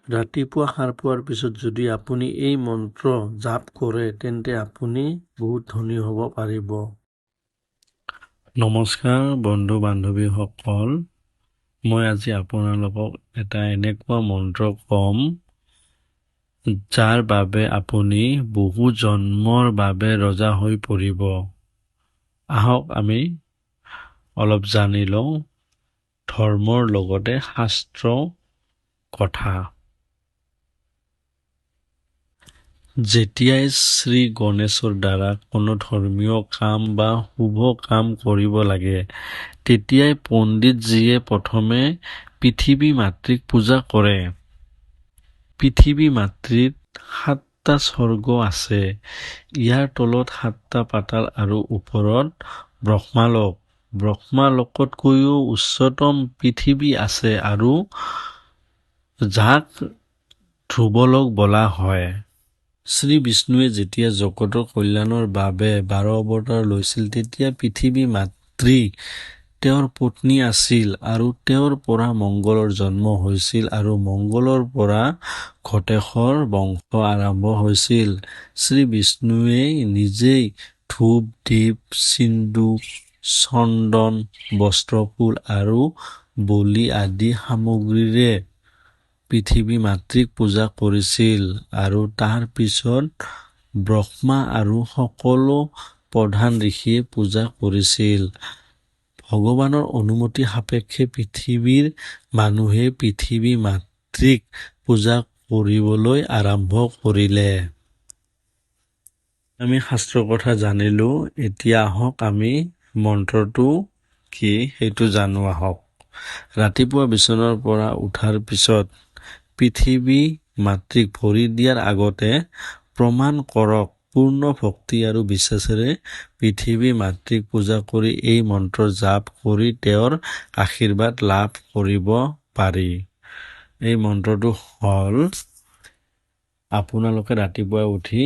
ৰাতিপুৱা সাৰ পোৱাৰ পিছত যদি আপুনি এই মন্ত্ৰ জাপ কৰে তেন্তে আপুনি বহুত ধনী হ'ব পাৰিব। নমস্কাৰ বন্ধু বান্ধৱীসকল, মই আজি আপোনালোকক এটা এনেকুৱা মন্ত্ৰ ক'ম যাৰ বাবে আপুনি বহু জন্মৰ বাবে ৰজা হৈ পৰিব। আহক আমি অলপ জানি লওঁ ধৰ্মৰ লগতে শাস্ত্ৰ কথা। যেতিয়াই শ্ৰী গণেশৰ দ্বাৰা কোনো ধৰ্মীয় কাম বা শুভ কাম কৰিব লাগে, তেতিয়াই পণ্ডিতজীয়ে প্ৰথমে পৃথিৱী মাতৃক পূজা কৰে। পৃথিৱী মাতৃত 7টা স্বৰ্গ আছে। ইয়াৰ তলত 7টা পাতাল আৰু ওপৰত ব্ৰহ্মালোক। ব্ৰহ্মালোকতকৈও উচ্চতম পৃথিৱী আছে আৰু যাক ধ্ৰুৱলোক বোলা হয়। শ্ৰী বিষ্ণুৱে যেতিয়া জগতৰ কল্যাণৰ বাবে 12 অৱতাৰ লৈছিল, তেতিয়া পৃথিৱী মাতৃ তেওঁৰ পত্নী আছিল আৰু তেওঁৰ পৰা মংগলৰ জন্ম হৈছিল আৰু মংগলৰ পৰা ঘটেশৰ বংশ আৰম্ভ হৈছিল। শ্ৰী বিষ্ণুৱে নিজেই ধূপ, দীপ, সিন্দুক, চন্দন, বস্ত্ৰফুল আৰু বলি আদি সামগ্ৰীৰে পৃথিৱী মাতৃক পূজা কৰিছিল আৰু তাৰ পিছত ব্ৰহ্মা আৰু সকলো প্ৰধান ঋষিয়ে পূজা কৰিছিল। ভগৱানৰ অনুমতি সাপেক্ষে পৃথিৱীৰ মানুহে পৃথিৱী মাতৃক পূজা কৰিবলৈ আৰম্ভ কৰিলে। আমি শাস্ত্ৰৰ কথা জানিলো, এতিয়া আহক আমি মন্ত্ৰটো কি সেইটো জানো আহক। ৰাতিপুৱা বিচনাৰ পৰা উঠাৰ পিছত পৃথিৱী মাতৃক ভৰি দিয়াৰ আগতে প্ৰমাণ কৰক পূৰ্ণ ভক্তি আৰু বিশ্বাসেৰে পৃথিৱী মাতৃক পূজা কৰি এই মন্ত্ৰ জাপ কৰি তেওঁৰ আশীৰ্বাদ লাভ কৰিব পাৰি। এই মন্ত্ৰটো হ'ল, আপোনালোকে ৰাতিপুৱা উঠি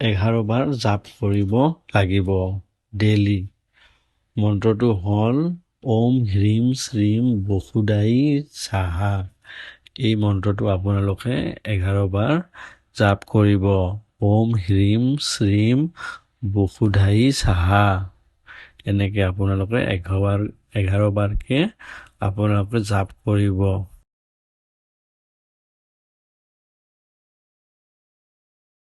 11 বাৰ জাপ কৰিব লাগিব ডেইলি। মন্ত্ৰটো হ'ল ওম হ্ৰীম শ্ৰীম বসুধাই স্বাহা। এই মন্ত্ৰটো আপোনালোকে 11 বাৰ জাপ কৰিব। ওম হ্ৰীম শ্ৰীম বসুধাই স্বাহা। এনেকে আপোনালোকে 11 বাৰকে আপোনালোকে জাপ কৰিব।